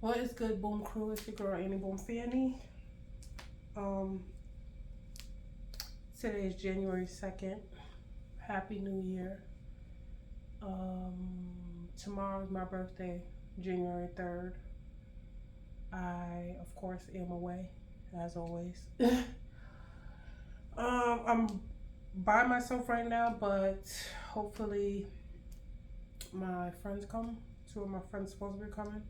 What is good, Boom Crew? It's your girl Annie Boom Fanny. Um, Today is January 2nd. Happy New Year. Tomorrow is my birthday, January 3rd. I, of course, am away, as always. I'm by myself right now, but hopefully my friends come. Two of my friends supposed to be coming.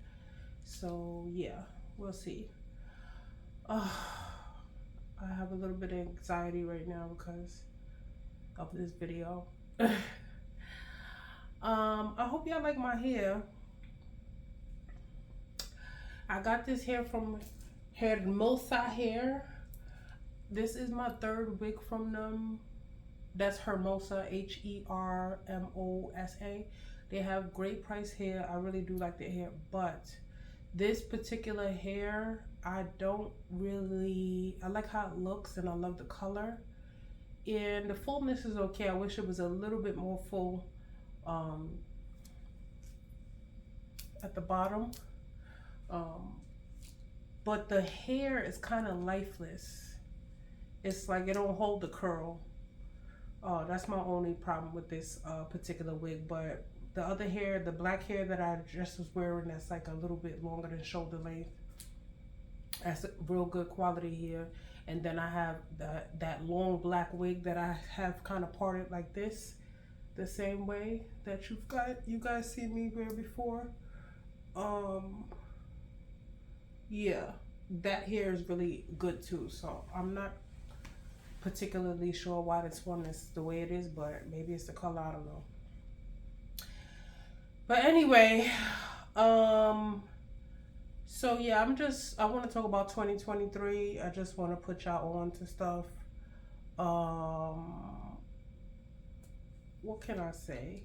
So yeah, we'll see. Uh, I have a little bit of anxiety right now because of this video. I hope y'all like my hair. I got this hair from Hermosa Hair. This is my third wig from them. That's Hermosa, Hermosa. They have great price hair. I really do like their hair, but this particular hair, I don't really. I like how it looks and I love the color. And the fullness is okay. I wish it was a little bit more full um, at the bottom. Um, but the hair is kind of lifeless. It's like it don't hold the curl. That's my only problem with this particular wig. But the other hair, the black hair that I just was wearing, that's like a little bit longer than shoulder length. That's a real good quality hair. And then I have that long black wig that I have kind of parted like this, the same way that you guys seen me wear before. Um, yeah, that hair is really good too. So I'm not particularly sure why this one is the way it is, but maybe it's the color. I don't know. But anyway, um, so yeah, I want to talk about 2023. I just want to put y'all on to stuff. Um, what can I say?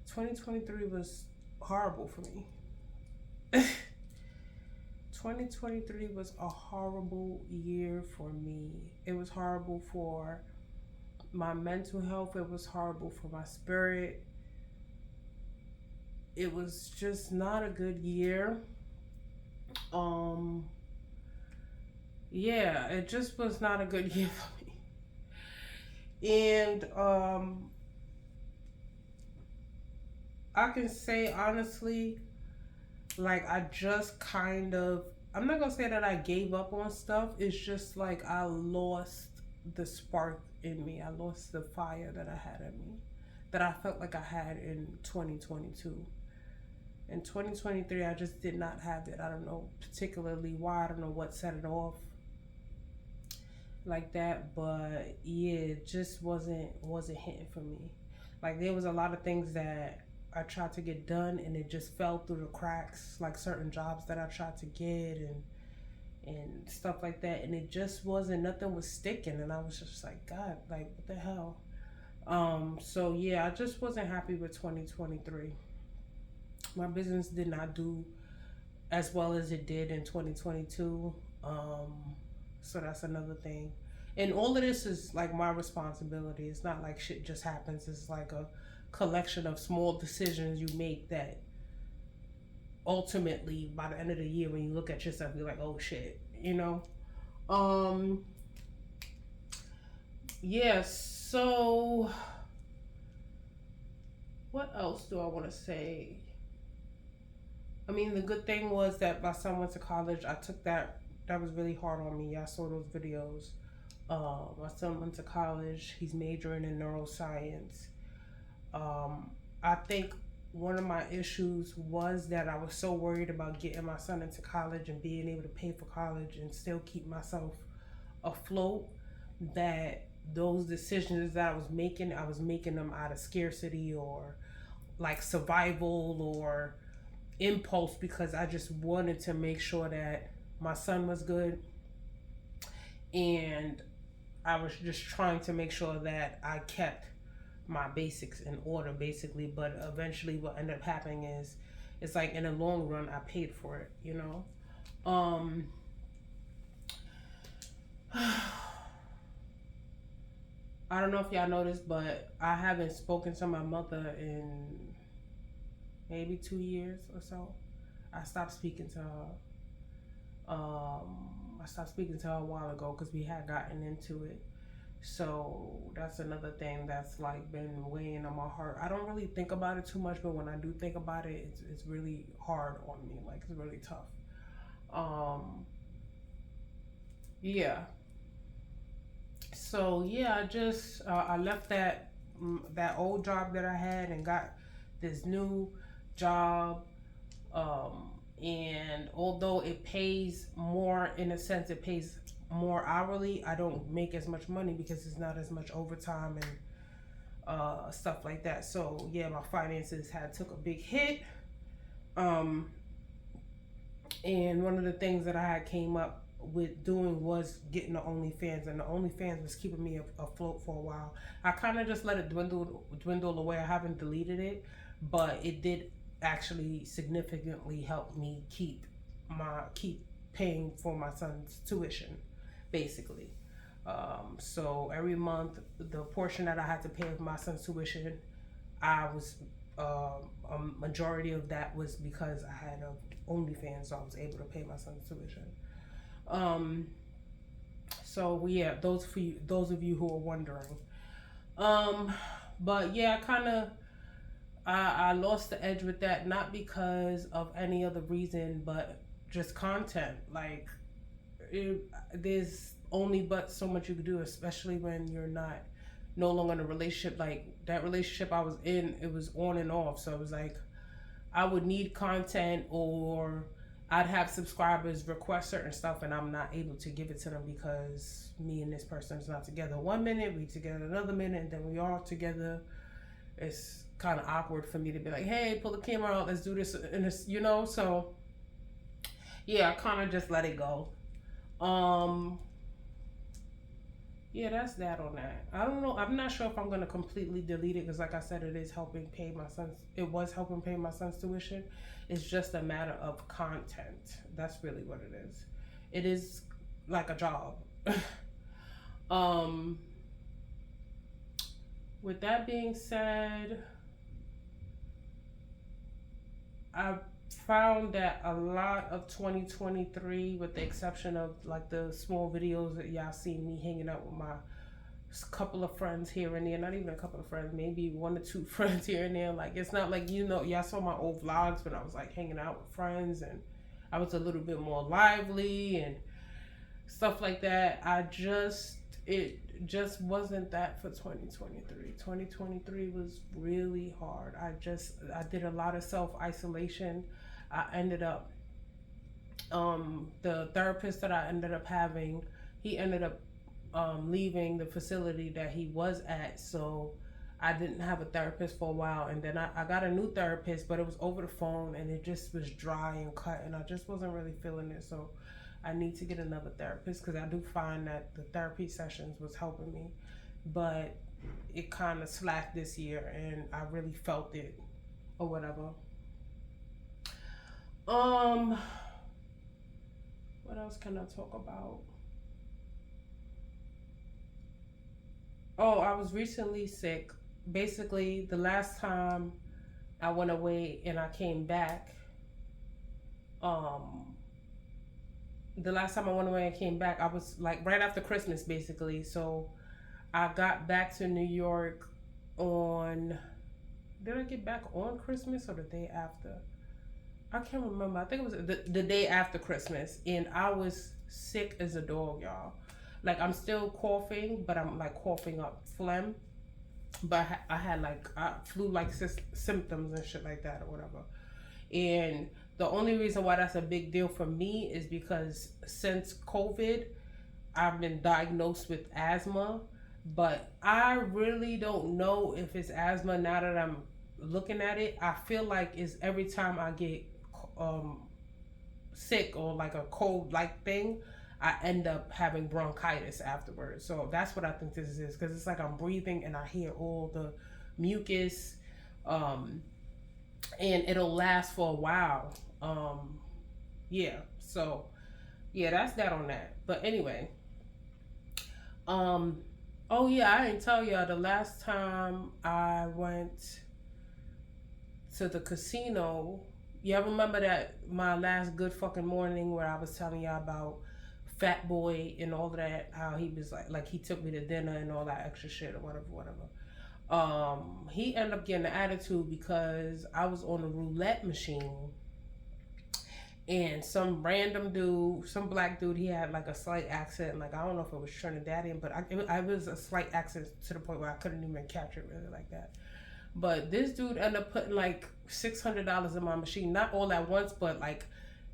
2023 was horrible for me. 2023 was a horrible year for me. It was horrible for my mental health. It was horrible for my spirit. It was just not a good year. Um, yeah, it just was not a good year for me. And I can say honestly, like I just kind of, I'm not gonna say that I gave up on stuff. It's just like I lost the spark in me. I lost the fire that I had in me, that I felt like I had in 2022. In 2023, I just did not have it. I don't know particularly why. I don't know what set it off like that, but yeah, it just wasn't hitting for me. Like there was a lot of things that I tried to get done and it just fell through the cracks, like certain jobs that I tried to get and stuff like that, and it just wasn't, nothing was sticking, and I was just like, God, like what the hell. So yeah, I just wasn't happy with 2023. My business did not do as well as it did in 2022. So that's another thing. And all of this is like my responsibility. It's not like shit just happens. It's like a collection of small decisions you make that ultimately by the end of the year when you look at yourself you're like, oh shit, you know. Um yeah, so what else do I want to say? I mean, the good thing was that my son went to college. I took that. That was really hard on me. I saw those videos. My son went to college. He's majoring in neuroscience. Um, I think one of my issues was that I was so worried about getting my son into college and being able to pay for college and still keep myself afloat, that those decisions that I was making them out of scarcity or like survival or impulse, because I just wanted to make sure that my son was good, and I was just trying to make sure that I kept my basics in order basically. But eventually what ended up happening is it's like in the long run I paid for it, you know. Um I don't know if y'all noticed, but I haven't spoken to my mother in maybe 2 years or so. I stopped speaking to her. I stopped speaking to her a while ago because we had gotten into it. So that's another thing that's like been weighing on my heart. I don't really think about it too much, but when I do think about it, it's really hard on me. Like it's really tough. Um, yeah. So yeah, I just I left that old job that I had and got this new job. And although it pays more, in a sense, it pays more hourly, I don't make as much money because it's not as much overtime and stuff like that. So yeah, my finances had took a big hit. Um, and one of the things that I had came up with doing was getting the OnlyFans, and the OnlyFans was keeping me afloat for a while. I kind of just let it dwindle away. I haven't deleted it, but it did actually significantly help me keep paying for my son's tuition, basically. So every month, the portion that I had to pay of my son's tuition, I was a majority of that was because I had a OnlyFans, so I was able to pay my son's tuition. Um, so yeah, those of you who are wondering. Um, but yeah, I lost the edge with that, not because of any other reason, but just content. Like there's only but so much you can do, especially when you're not no longer in a relationship. Like that relationship I was in, it was on and off, so it was like I would need content, or I'd have subscribers request certain stuff and I'm not able to give it to them because me and this person is not together 1 minute, we together another minute, and then we are together. It's kind of awkward for me to be like, hey, pull the camera out, let's do this, and this. So yeah, I kind of just let it go. Um, yeah, that's that on that. I don't know. I'm not sure if I'm gonna completely delete it because, like I said, it is helping pay my son's. It was helping pay my son's tuition. It's just a matter of content. That's really what it is. It is like a job. um. With that being said, I found that a lot of 2023, with the exception of like the small videos that y'all seen me hanging out with my couple of friends here and there, not even a couple of friends, maybe one or two friends here and there. Like it's not like, y'all saw my old vlogs when I was like hanging out with friends and I was a little bit more lively and stuff like that. It just wasn't that for 2023. 2023 was really hard. I did a lot of self isolation. I ended up the therapist that I ended up having, he ended up leaving the facility that he was at. So I didn't have a therapist for a while. And then I got a new therapist, but it was over the phone and it just was dry and cut. And I just wasn't really feeling it. So I need to get another therapist because I do find that the therapy sessions was helping me. But it kind of slacked this year and I really felt it or whatever. Um, what else can I talk about? Oh, I was recently sick. Basically, the last time I went away and I came back, um, the last time I went away and came back, I was like right after Christmas, basically. So I got back to New York on. Did I get back on Christmas or the day after? I can't remember. I think it was the day after Christmas, and I was sick as a dog, y'all. Like I'm still coughing, but I'm like coughing up phlegm. But I had like flu-like symptoms and shit like that or whatever. And the only reason why that's a big deal for me is because since COVID, I've been diagnosed with asthma, but I really don't know if it's asthma now that I'm looking at it. I feel like it's every time I get um, sick or like a cold like thing, I end up having bronchitis afterwards. So that's what I think this is because it's like I'm breathing and I hear all the mucus, um, and it'll last for a while. Yeah, so yeah, that's that on that. But anyway, um, oh yeah, I didn't tell y'all the last time I went to the casino. y'all remember that my last good fucking morning where I was telling y'all about Fat Boy and all of that, how he was like he took me to dinner and all that extra shit or whatever, whatever. He ended up getting an attitude because I was on a roulette machine and some random dude, some black dude, he had like a slight accent. Like, I don't know if it was Trinidadian, but I was a slight accent to the point where I couldn't even capture it really like that. But this dude ended up putting like $600 in my machine, not all at once, but like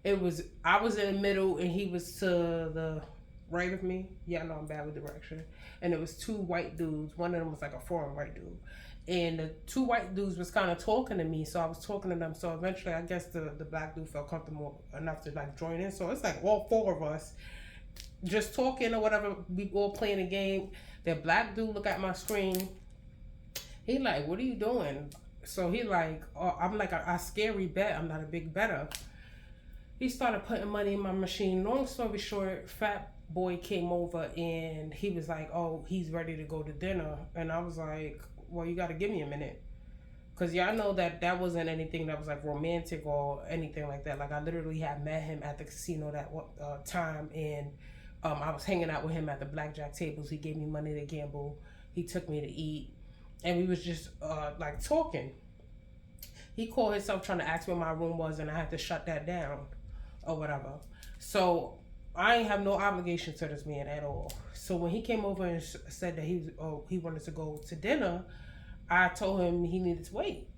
it was. I was in the middle and he was to the right of me. Yeah, I know I'm bad with direction. And it was two white dudes. One of them was like a foreign white dude, and the two white dudes was kind of talking to me, so I was talking to them. So eventually, I guess the black dude felt comfortable enough to like join in. So it's like all four of us just talking or whatever. We all playing a game. The black dude look at my screen. He like, what are you doing? So he like, oh, I'm like, I scary bet. I'm not a big better. He started putting money in my machine. Long story short, Fat Boy came over and he was like, oh, he's ready to go to dinner. And I was like, well, you got to give me a minute. Because y'all know that that wasn't anything that was like romantic or anything like that. Like, I literally had met him at the casino that time. And I was hanging out with him at the blackjack tables. He gave me money to gamble. He took me to eat. And we was just like talking. He called himself trying to ask where my room was, and I had to shut that down or whatever. So I ain't have no obligation to this man at all. So when he came over and said that he wanted to go to dinner, I told him he needed to wait.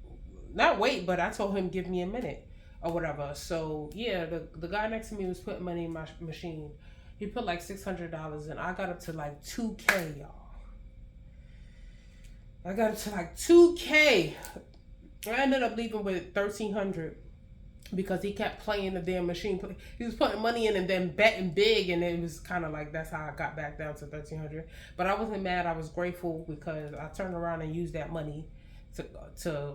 Not wait, but I told him give me a minute or whatever. So yeah, the guy next to me was putting money in my machine. He put like $600 and I got up to like 2K, y'all. I got it to like 2K. I ended up leaving with 1,300 because he kept playing the damn machine. He was putting money in and then betting big, and it was kind of like that's how I got back down to 1,300. But I wasn't mad. I was grateful because I turned around and used that money to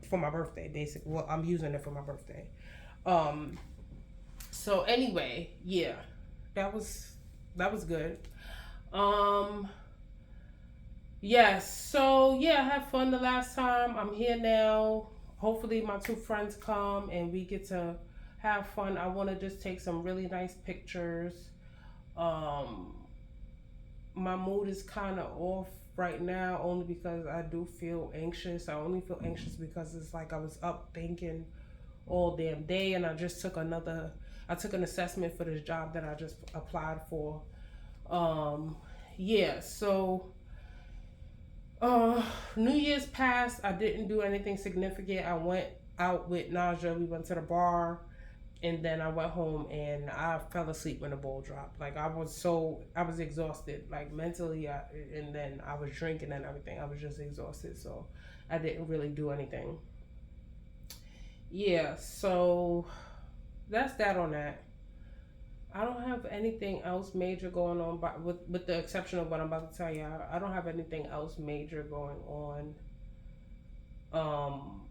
for my birthday. Basically, well, I'm using it for my birthday. So anyway, yeah, that was good. Yes, so yeah, I had fun the last time. I'm here now. Hopefully my two friends come and we get to have fun. I want to just take some really nice pictures. Um, my mood is kind of off right now only because I do feel anxious. I only feel anxious because it's like I was up thinking all damn day and I took an assessment for this job that I just applied for. Yeah, so New Year's passed. I didn't do anything significant. I went out with Naja. We went to the bar, and then I went home and I fell asleep when the ball dropped. Like I was exhausted, like mentally, and then I was drinking and everything. I was just exhausted, so I didn't really do anything. Yeah, so that's that on that. I don't have anything else major going on, but with the exception of what I'm about to tell you, I don't have anything else major going on. Um,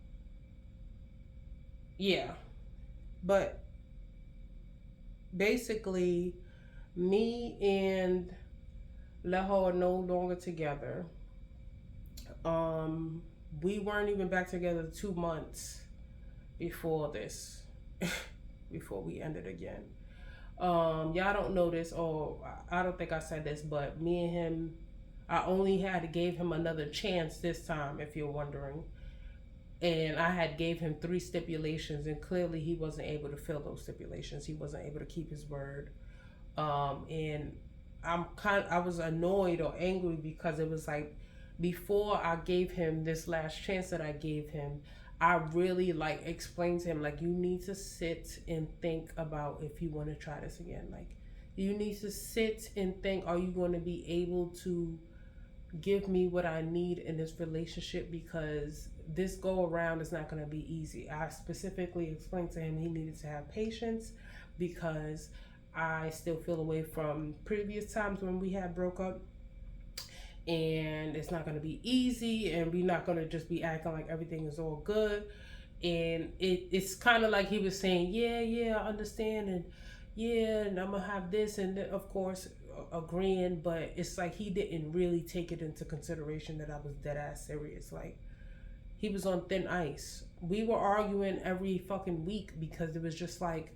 yeah, but basically, me and Leho are no longer together. Um, we weren't even back together 2 months before this, before we ended again. Y'all don't know this, or I don't think I said this, but me and him, I only gave him another chance this time, if you're wondering. And I had gave him 3 stipulations, and clearly he wasn't able to fill those stipulations. He wasn't able to keep his word. And I was annoyed or angry because it was like before I gave him this last chance that I gave him, I really like explained to him like you need to sit and think about if you want to try this again. Like you need to sit and think, are you going to be able to give me what I need in this relationship, because this go around is not going to be easy. I specifically explained to him he needed to have patience because I still feel away from previous times when we had broke up, and it's not going to be easy, and we're not going to just be acting like everything is all good. And it's kind of like he was saying, yeah, I understand, and yeah, and I'm gonna have this, and then, of course agreeing, but it's like he didn't really take it into consideration that I was dead ass serious. Like he was on thin ice. We were arguing every fucking week because it was just like,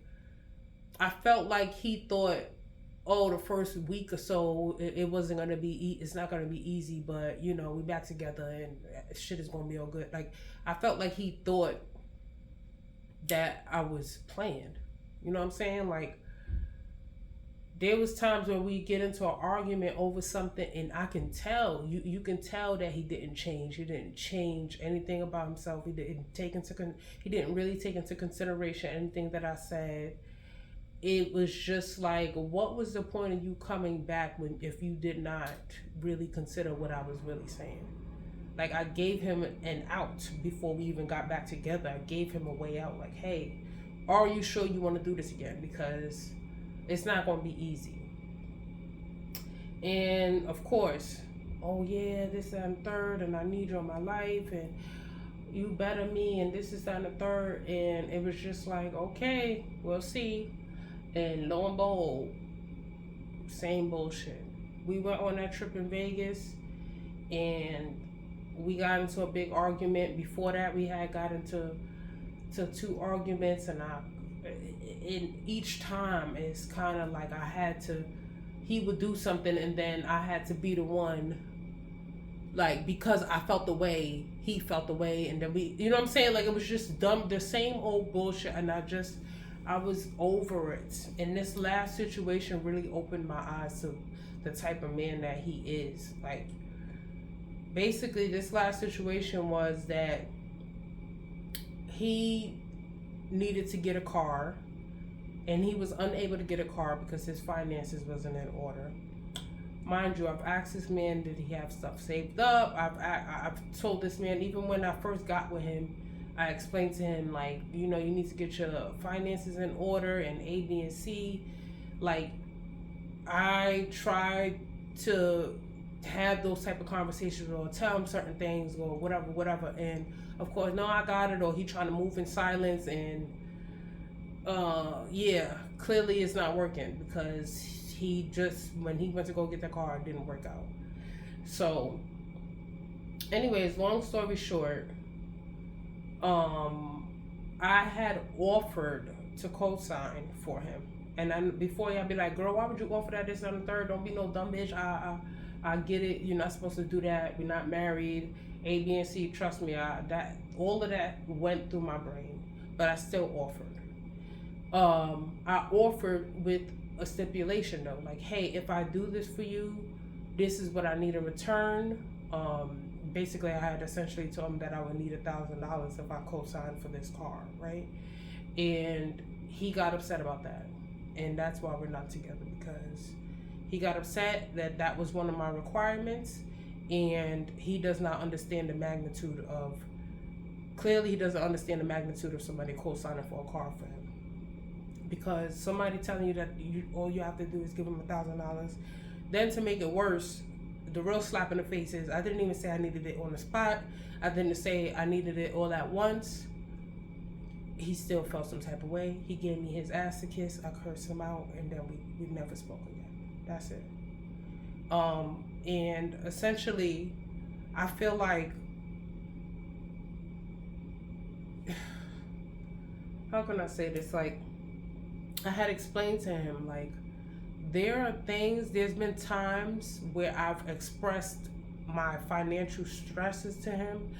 I felt like he thought, oh, the first week or so, it wasn't gonna be, it's not gonna be easy, but you know, we back together and shit is gonna be all good. Like, I felt like he thought that I was playing. You know what I'm saying? Like, there was times when we get into an argument over something, and I can tell, you can tell that he didn't change. He didn't change anything about himself. He didn't really take into consideration anything that I said. It was just like, what was the point of you coming back when, if you did not really consider what I was really saying? Like, I gave him an out before we even got back together. I gave him a way out. Like, hey, are you sure you want to do this again? Because it's not going to be easy. And of course, oh yeah, this and third, and I need you in my life, and you better me, and this is that and the third. And it was just like, okay, we'll see. And lo and behold, same bullshit. We went on that trip in Vegas, and we got into a big argument. Before that, we had got into two arguments, and in each time it's kind of like he would do something, and then I had to be the one, like, because I felt the way, he felt the way, and then you know what I'm saying? Like, it was just dumb, the same old bullshit, and I was over it. And this last situation really opened my eyes to the type of man that he is. Like, basically, this last situation was that he needed to get a car, and he was unable to get a car because his finances wasn't in order. Mind you, I've asked this man, did he have stuff saved up? I've told this man, even when I first got with him, I explained to him, like, you know, you need to get your finances in order, and A, B, and C. Like, I tried to have those type of conversations, or tell him certain things, or whatever. And of course, no, I got it, or he trying to move in silence, and yeah, clearly it's not working, because he just, when he went to go get the car, it didn't work out. So anyways, long story short, I had offered to co-sign for him, and then before y'all be like, girl, why would you offer that, this and the third? Don't be no dumb bitch. I get it. You're not supposed to do that. We're not married. A, B, and C. Trust me. All of that went through my brain, but I still offered. I offered with a stipulation though, like, hey, if I do this for you, this is what I need in return. Basically, I had essentially told him that I would need $1,000 if I co-signed for this car, right? And he got upset about that, and that's why we're not together, because he got upset that that was one of my requirements, and he does not understand the magnitude of, clearly he doesn't understand the magnitude of somebody co-signing for a car for him. Because somebody telling you that all you have to do is give him $1,000. Then to make it worse, the real slap in the face is, I didn't even say I needed it on the spot. I didn't say I needed it all at once. He still felt some type of way. He gave me his ass to kiss. I cursed him out, and then we never spoke again. That's it. And essentially, I feel like, how can I say this? Like, I had explained to him, like, there's been times where I've expressed my financial stresses to him,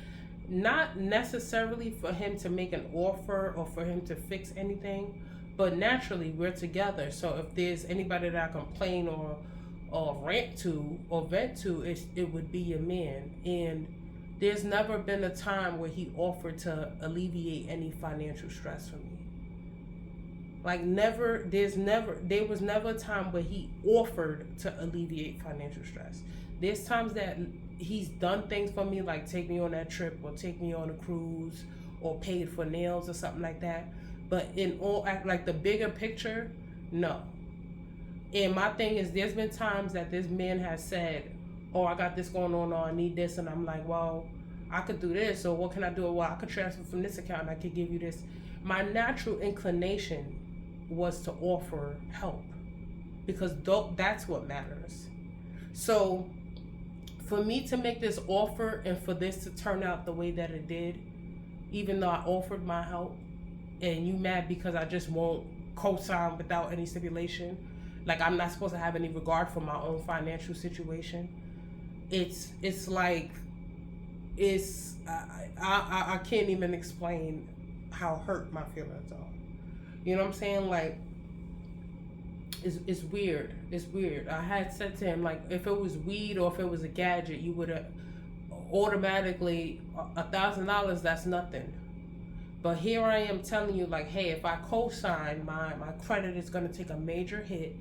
not necessarily for him to make an offer or for him to fix anything, but naturally we're together. So if there's anybody that I complain or rant to or vent to, it would be a man. And there's never been a time where he offered to alleviate any financial stress for me. Like, there was never a time where he offered to alleviate financial stress. There's times that he's done things for me, like take me on that trip, or take me on a cruise, or paid for nails or something like that. But in all, like, the bigger picture, no. And my thing is, there's been times that this man has said, oh, I got this going on, or I need this, and I'm like, well, I could do this, or what can I do? Well, I could transfer from this account, and I could give you this. My natural inclination was to offer help, because that's what matters. So for me to make this offer and for this to turn out the way that it did, even though I offered my help, and you mad because I just won't co-sign without any stipulation, like I'm not supposed to have any regard for my own financial situation. It's like I can't even explain how hurt my feelings are. You know what I'm saying? Like it's weird. It's weird. I had said to him, like, if it was weed or if it was a gadget, you would have automatically $1,000. That's nothing. But here I am telling you, like, hey, if I co-sign, my credit is going to take a major hit.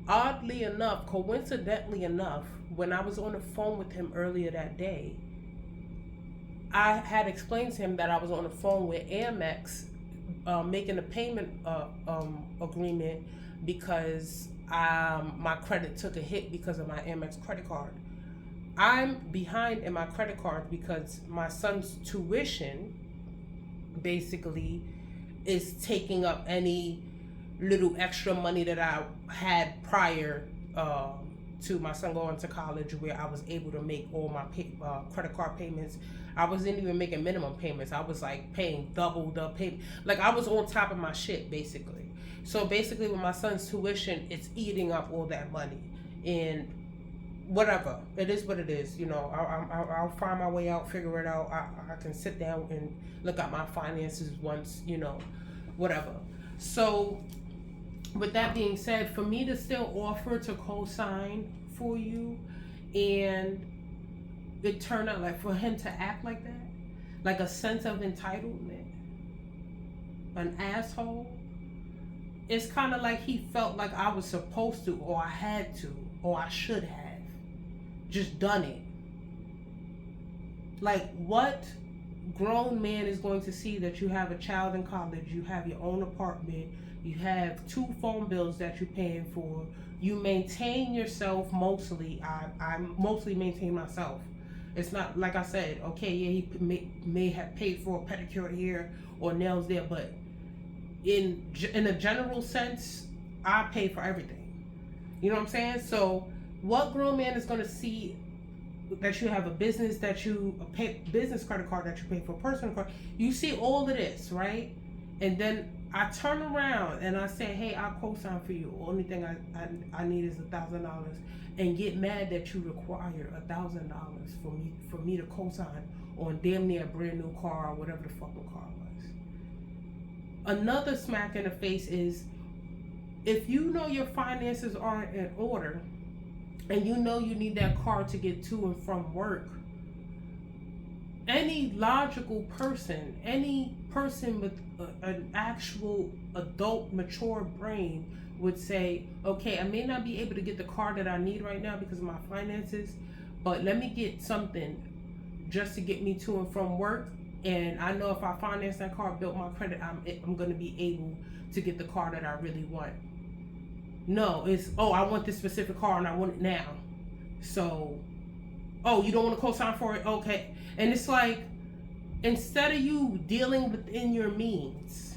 Oddly enough, coincidentally enough, when I was on the phone with him earlier that day, I had explained to him that I was on the phone with Amex, making a payment agreement because my credit took a hit because of my Amex credit card. I'm behind in my credit card because my son's tuition basically is taking up any little extra money that I had prior to my son going to college, where I was able to make all my credit card payments. I wasn't even making minimum payments. I was like paying double the payment. Like I was on top of my shit basically. So basically with my son's tuition, it's eating up all that money. And whatever, it is what it is. You know, I'll find my way out, figure it out. I can sit down and look at my finances once, you know, whatever. So with that being said, for me to still offer to co-sign for you, and it turned out like for him to act like that, like a sense of entitlement, an asshole, it's kind of like he felt like I was supposed to, or I had to, or I should have just done it. Like, what grown man is going to see that you have a child in college, you have your own apartment, you have 2 phone bills that you're paying for, you maintain yourself mostly. I mostly maintain myself. It's not like I said, okay, yeah, he may have paid for a pedicure here or nails there, but in a general sense, I pay for everything. You know what I'm saying? So what grown man is going to see that you have a business, that you pay business credit card, that you pay for a personal card? You see all of this, right? And then I turn around and I say, hey, I'll co-sign for you. Only thing I need is $1,000, and get mad that you require $1,000 for me to co-sign on damn near a brand new car or whatever the fucking car was. Another smack in the face is, if you know your finances aren't in order and you know you need that car to get to and from work, any logical person, any person with an actual adult mature brain would say, okay, I may not be able to get the car that I need right now because of my finances, but let me get something just to get me to and from work, and I know if I finance that car, build my credit, I'm going to be able to get the car that I really want. No, it's, oh, I want this specific car and I want it now. So, oh, you don't want to co-sign for it? Okay. And it's like, instead of you dealing within your means,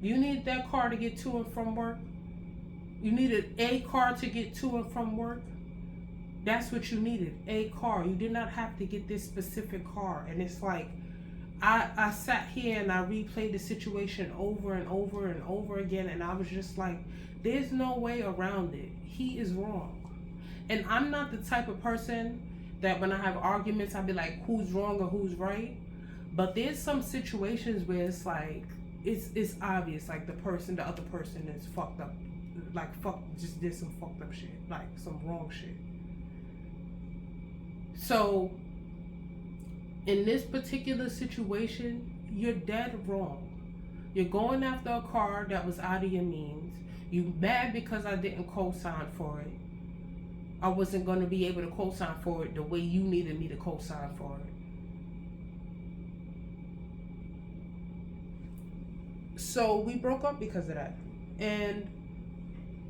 you need that car to get to and from work. You needed a car to get to and from work. That's what you needed, a car. You did not have to get this specific car. And it's like, I sat here and I replayed the situation over and over and over again, and I was just like, there's no way around it. He is wrong. And I'm not the type of person that when I have arguments, I'll be like, who's wrong or who's right? But there's some situations where it's like, it's obvious, like the other person is fucked up. Like, just did some fucked up shit. Like, some wrong shit. So, in this particular situation, you're dead wrong. You're going after a car that was out of your means. You mad because I didn't co-sign for it. I wasn't going to be able to co-sign for it the way you needed me to co-sign for it. So we broke up because of that. And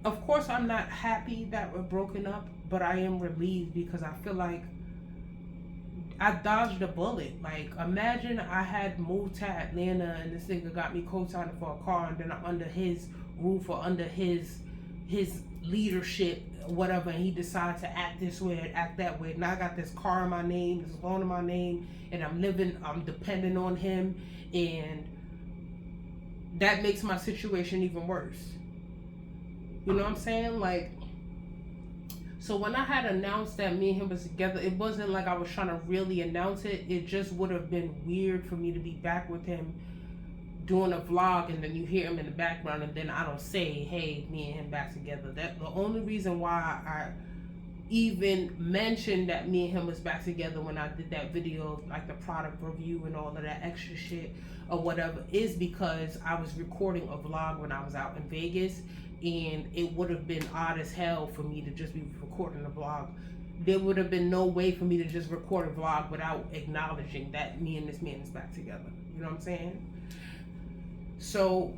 of course I'm not happy that we're broken up, but I am relieved because I feel like I dodged a bullet. Like, imagine I had moved to Atlanta and this nigga got me co-signing for a car, and then I'm under his roof or under his his leadership, whatever, and he decided to act this way and act that way. Now I got this car in my name, this loan in my name, and I'm dependent on him, and that makes my situation even worse. You know what I'm saying? Like, so when I had announced that me and him was together, it wasn't like I was trying to really announce it. It just would have been weird for me to be back with him doing a vlog, and then you hear him in the background, and then I don't say, hey, me and him back together. That the only reason why I even mentioned that me and him was back together when I did that video, like the product review and all of that extra shit or whatever, is because I was recording a vlog when I was out in Vegas, and it would have been odd as hell for me to just be recording a vlog. There would have been no way for me to just record a vlog without acknowledging that me and this man is back together. You know what I'm saying? So,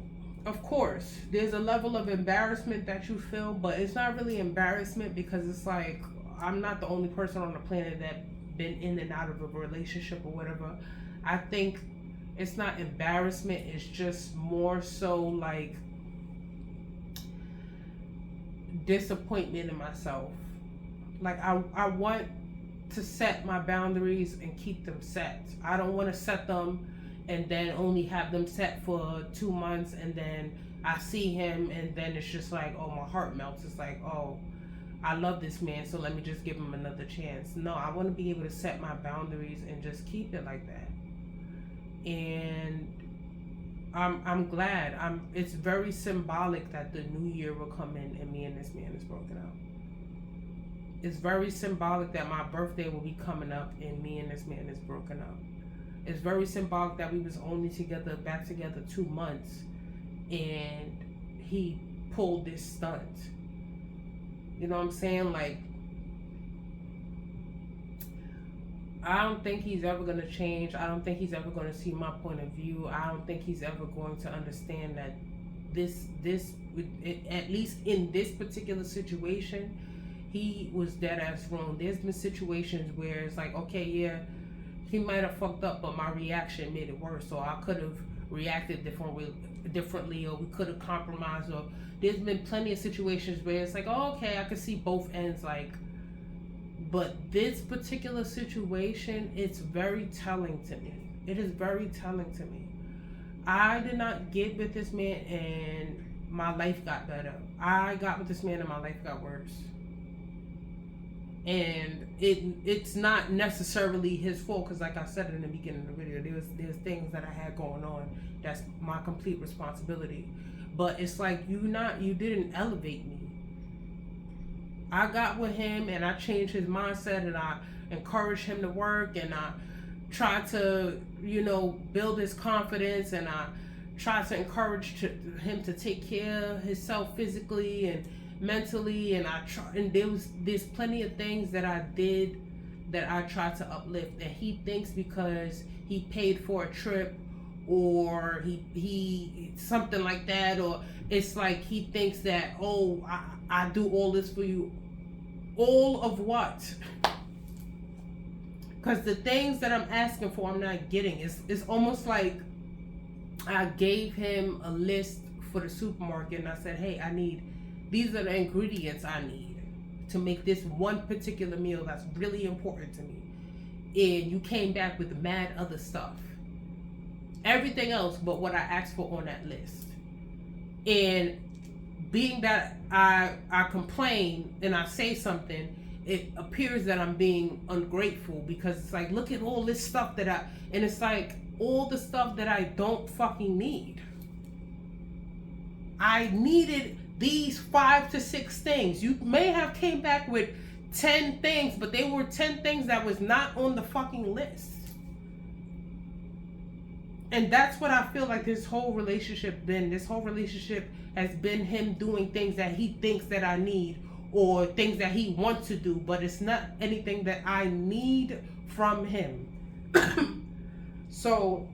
of course, there's a level of embarrassment that you feel, but it's not really embarrassment, because it's like, I'm not the only person on the planet that been in and out of a relationship or whatever. I think it's not embarrassment, it's just more so like disappointment in myself. Like, I want to set my boundaries and keep them set. I don't want to set them and then only have them set for 2 months, and then I see him and then it's just like, oh, my heart melts. It's like, oh, I love this man, so let me just give him another chance. No, I want to be able to set my boundaries and just keep it like that. And I'm glad. It's very symbolic that the new year will come in and me and this man is broken up. It's very symbolic that my birthday will be coming up and me and this man is broken up. It's very symbolic that we was only back together 2 months, and he pulled this stunt. You know what I'm saying? Like, I don't think he's ever going to change. I don't think he's ever going to see my point of view. I don't think he's ever going to understand that this, at least in this particular situation, he was dead ass wrong. There's been situations where it's like, okay, yeah, he might have fucked up, but my reaction made it worse. So I could have reacted differently, or we could have compromised. Or there's been plenty of situations where it's like, oh, okay, I can see both ends. Like, but this particular situation, it's very telling to me. It is very telling to me. I did not get with this man and my life got better. I got with this man and my life got worse. And it's not necessarily his fault, because like I said in the beginning of the video, there's things that I had going on that's my complete responsibility. But it's like, you didn't elevate me. I got with him and I changed his mindset, and I encouraged him to work, and I tried to, build his confidence, and I tried to encourage him to take care of himself physically and mentally, and there's plenty of things that I did that I tried to uplift, and he thinks because he paid for a trip, or he something like that, or it's like he thinks that, oh, I do all this for you. All of what? Because the things that I'm asking for, I'm not getting. It's almost like I gave him a list for the supermarket, and I said, hey, these are the ingredients I need to make this one particular meal that's really important to me. And you came back with mad other stuff. Everything else but what I asked for on that list. And being that I complain and I say something, it appears that I'm being ungrateful, because it's like, look at all this stuff and it's like all the stuff that I don't fucking need. I needed these 5 to 6 things. You may have came back with 10 things, but they were 10 things that was not on the fucking list. And that's what I feel like this whole relationship has been him doing things that he thinks that I need, or things that he wants to do, but it's not anything that I need from him. So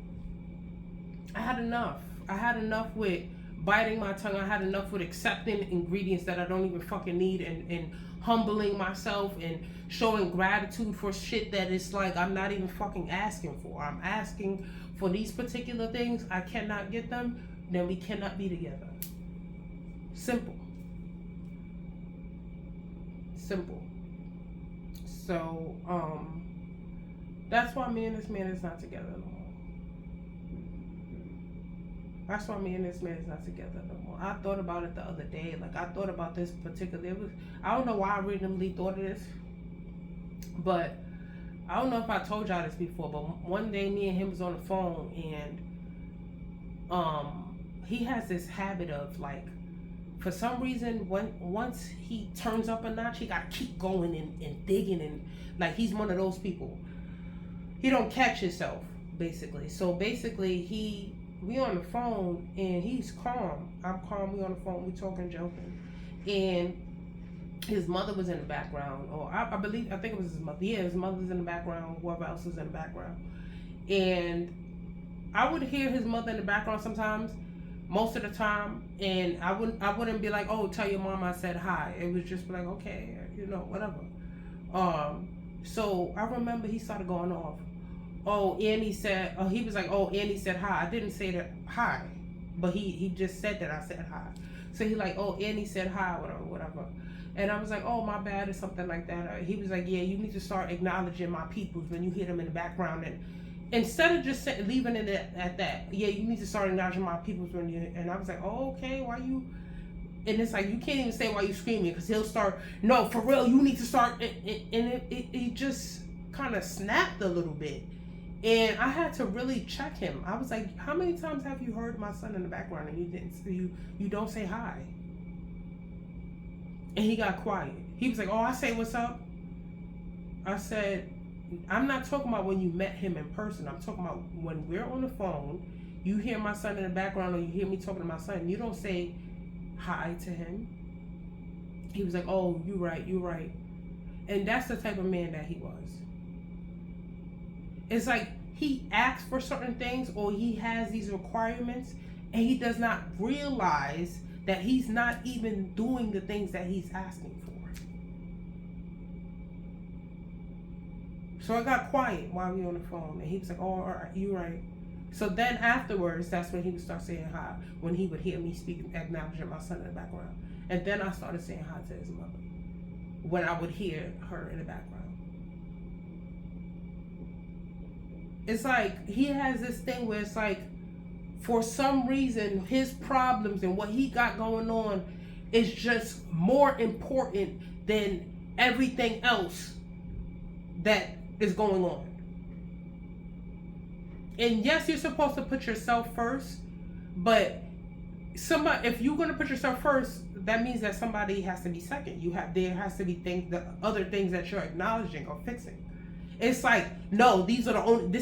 I had enough. I had enough with biting my tongue. I had enough with accepting ingredients that I don't even fucking need, and humbling myself and showing gratitude for shit that it's like I'm not even fucking asking for. I'm asking for these particular things. I cannot get them, then we cannot be together. Simple. Simple. So, that's why me and this man is not together no more. That's why me and this man is not together no more. I thought about it the other day. Like, I thought about this particular. I don't know why I randomly thought of this, but I don't know if I told y'all this before. But one day, me and him was on the phone, and he has this habit of, like, for some reason, once he turns up a notch, he gotta keep going and digging, and like, he's one of those people. He don't catch himself, basically. So basically, we on the phone and he's calm. I'm calm. We on the phone. We talking, joking, and his mother was in the background, or I think it was his mother. Yeah, his mother was in the background. Whoever else was in the background, and I would hear his mother in the background sometimes, most of the time, and I wouldn't be like, oh, tell your mom I said hi. It was just like, okay, whatever. So I remember he started going off. Oh, Annie said, he was like, oh, Annie said hi. I didn't say that hi, but he just said that I said hi. So he like, oh, Annie said hi, whatever. And I was like, oh, my bad, or something like that. He was like, yeah, you need to start acknowledging my peoples when you hear them in the background. And instead of just leaving it at that, yeah, you need to start acknowledging my peoples when you. And I was like, oh, okay, why you? And it's like, you can't even say why you screaming, because he'll start, no, for real, you need to start. And it just kind of snapped a little bit. And I had to really check him. I was like, how many times have you heard my son in the background and you don't say hi? And he got quiet. He was like, oh, I say what's up. I said, I'm not talking about when you met him in person. I'm talking about when we're on the phone, you hear my son in the background, or you hear me talking to my son, you don't say hi to him. He was like, oh, you right. And that's the type of man that he was. It's like, he asks for certain things, or he has these requirements, and he does not realize that he's not even doing the things that he's asking for. So I got quiet while we were on the phone, and he was like, oh, all right, you right. So then afterwards, that's when he would start saying hi, when he would hear me speaking, acknowledging my son in the background. And then I started saying hi to his mother, when I would hear her in the background. It's like, he has this thing where it's like, for some reason, his problems and what he got going on is just more important than everything else that is going on. And yes, you're supposed to put yourself first, but if you're going to put yourself first, that means that somebody has to be second. There has to be other things that you're acknowledging or fixing. It's like, no, this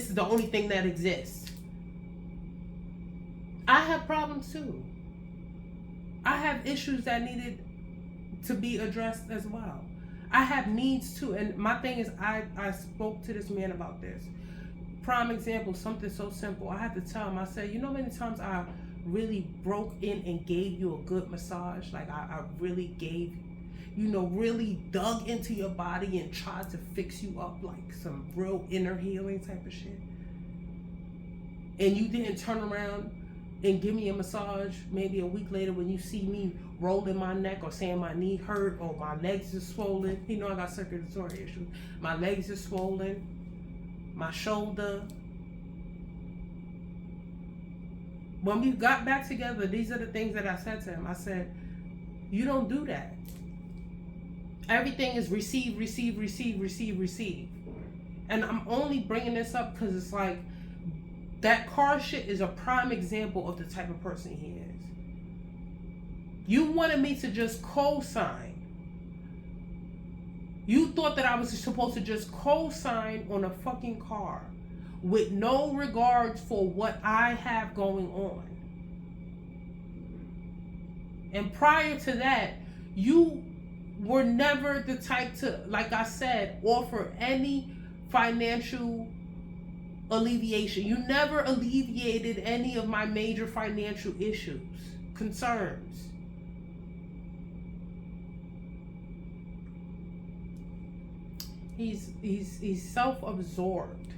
is the only thing that exists. I have problems too. I have issues that needed to be addressed as well. I have needs too. And my thing is, I spoke to this man about this. Prime example, something so simple. I had to tell him, I said, you know how many times I really broke in and gave you a good massage? Like, I really gave, really dug into your body and tried to fix you up, like some real inner healing type of shit. And you didn't turn around and give me a massage maybe a week later when you see me rolling my neck or saying my knee hurt or my legs are swollen. I got circulatory issues. My legs are swollen. My shoulder. When we got back together, these are the things that I said to him. I said, you don't do that. Everything is receive. And I'm only bringing this up because it's like, that car shit is a prime example of the type of person he is. You wanted me to just co-sign. You thought that I was supposed to just co-sign on a fucking car with no regards for what I have going on. And prior to that, you were never the type to, like I said, offer any financial alleviation. You never alleviated any of my major financial issues, concerns. He's self-absorbed.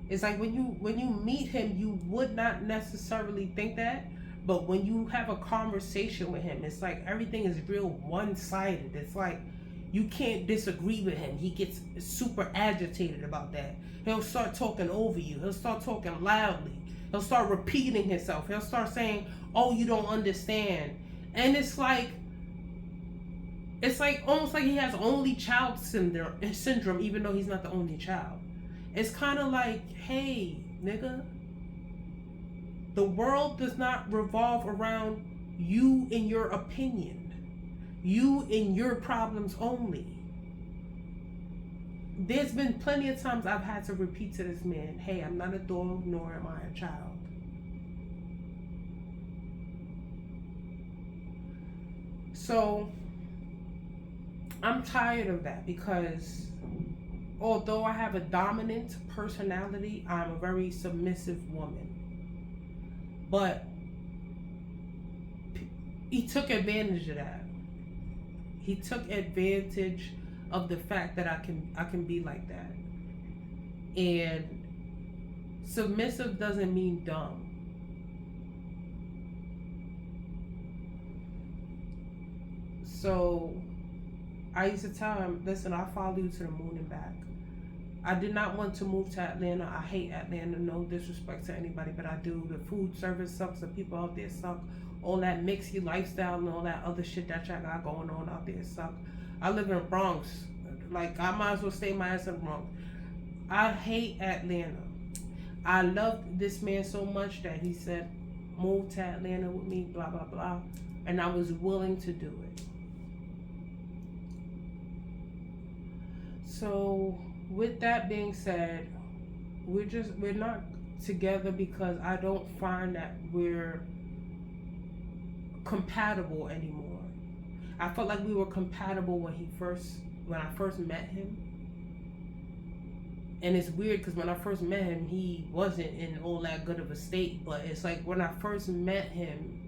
It's like when you meet him, you would not necessarily think that, but when you have a conversation with him, it's like everything is real one-sided. It's like You can't disagree with him. He gets super agitated about that. He'll start talking over you. He'll start talking loudly. He'll start repeating himself. He'll start saying, "Oh, you don't understand." And it's like almost like he has only child syndrome, even though he's not the only child. It's kind of like, hey, nigga, the world does not revolve around you and your opinion. You and your problems only. There's been plenty of times I've had to repeat to this man, hey, I'm not a dog, nor am I a child. So I'm tired of that, because although I have a dominant personality, I'm a very submissive woman. But he took advantage of that. He took advantage of the fact that I can be like that. And submissive doesn't mean dumb. So I used to tell him, listen, I'll follow you to the moon and back. I did not want to move to Atlanta. I hate Atlanta, no disrespect to anybody, but I do. The food service sucks, the people out there suck. All that mixy lifestyle and all that other shit that y'all got going on out there suck. I live in the Bronx. Like, I might as well stay my ass in the Bronx. I hate Atlanta. I loved this man so much that he said, move to Atlanta with me, blah, blah, blah. And I was willing to do it. So, with that being said, we're not together because I don't find that we're compatible anymore. I felt like we were compatible when I first met him. And it's weird because when I first met him, he wasn't in all that good of a state. But it's like when I first met him,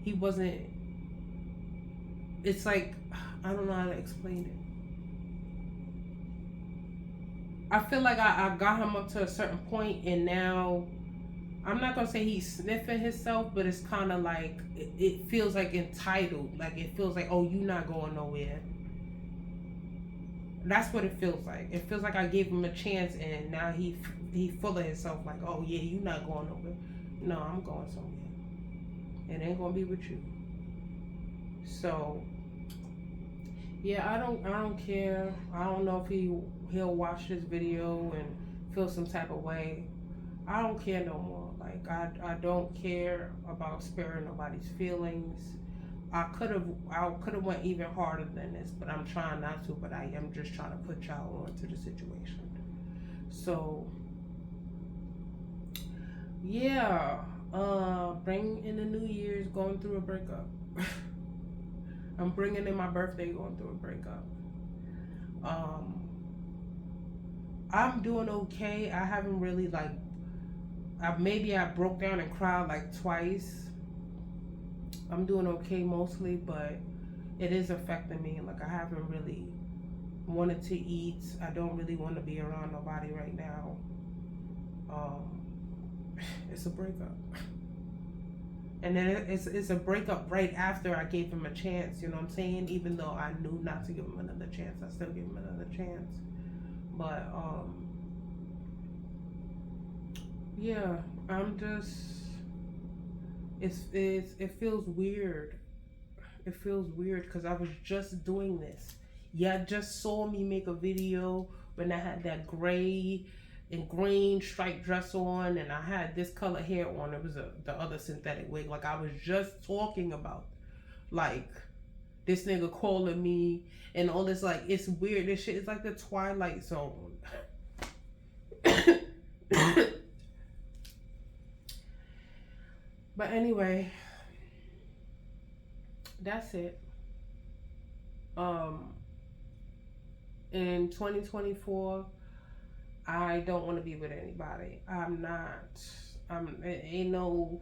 he wasn't. It's like, I don't know how to explain it. I feel like I got him up to a certain point, and now I'm not gonna say he's sniffing himself, but it's kind of like it feels like entitled. Like it feels like, oh, you not going nowhere. That's what it feels like. It feels like I gave him a chance, and now he full of himself. Like, oh yeah, you not going nowhere. No, I'm going somewhere. It ain't gonna be with you. So yeah, I don't care. I don't know if he'll watch this video and feel some type of way. I don't care no more. Like I don't care about sparing nobody's feelings. I could have went even harder than this, but I'm trying not to. But I am just trying to put y'all onto the situation. So yeah, bring in the New Year's, going through a breakup. I'm bringing in my birthday, going through a breakup. I'm doing okay. I haven't really maybe I broke down and cried like twice. I'm doing okay mostly, but it is affecting me. Like I haven't really wanted to eat. I don't really want to be around nobody right now. It's a breakup. And then it's a breakup right after I gave him a chance, you know what I'm saying? Even though I knew not to give him another chance, I still give him another chance. But yeah, I'm just it feels weird. It feels weird because I was just doing this. Yeah, just saw me make a video when I had that gray and green striped dress on, and I had this color hair on. It was the other synthetic wig. Like I was just talking about, like this nigga calling me and all this. Like it's weird. This shit is like the Twilight Zone. But anyway, that's it. In 2024. I don't want to be with anybody. Ain't no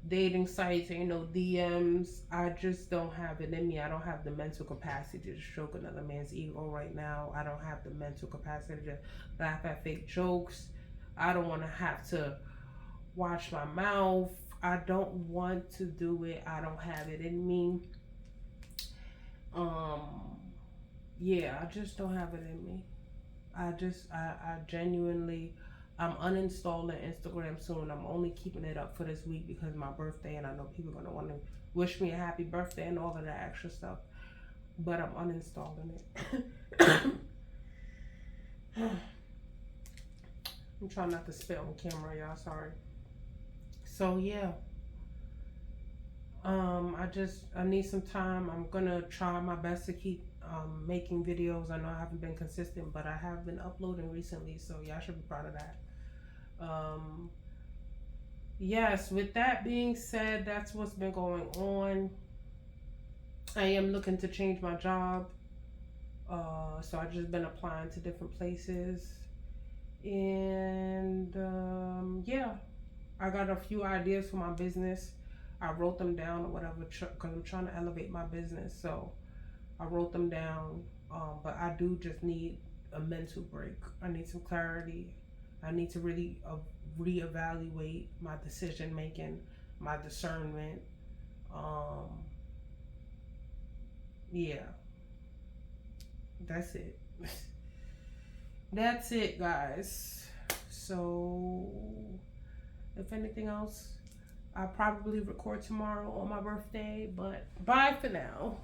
dating sites, ain't no DMs. I just don't have it in me. I don't have the mental capacity to stroke another man's ego right now. I don't have the mental capacity to laugh at fake jokes. I don't want to have to watch my mouth. I don't want to do it. I don't have it in me. Yeah, I just don't have it in me. I genuinely, I'm uninstalling Instagram soon. I'm only keeping it up for this week because my birthday, and I know people are gonna want to wish me a happy birthday and all of that extra stuff. But I'm uninstalling it. I'm trying not to spit on camera, y'all. Sorry. So yeah, I need some time. I'm gonna try my best to keep making videos. I know I haven't been consistent, but I have been uploading recently, so y'all should be proud of that. Um, yes, with that being said, that's what's been going on. I am looking to change my job. So I've just been applying to different places. And yeah, I got a few ideas for my business. I wrote them down or whatever because I'm trying to elevate my business. So I wrote them down. But I do just need a mental break. I need some clarity. I need to really reevaluate my decision making, my discernment. Um, yeah, that's it. That's it, guys. So, if anything else, I'll probably record tomorrow on my birthday, but bye for now.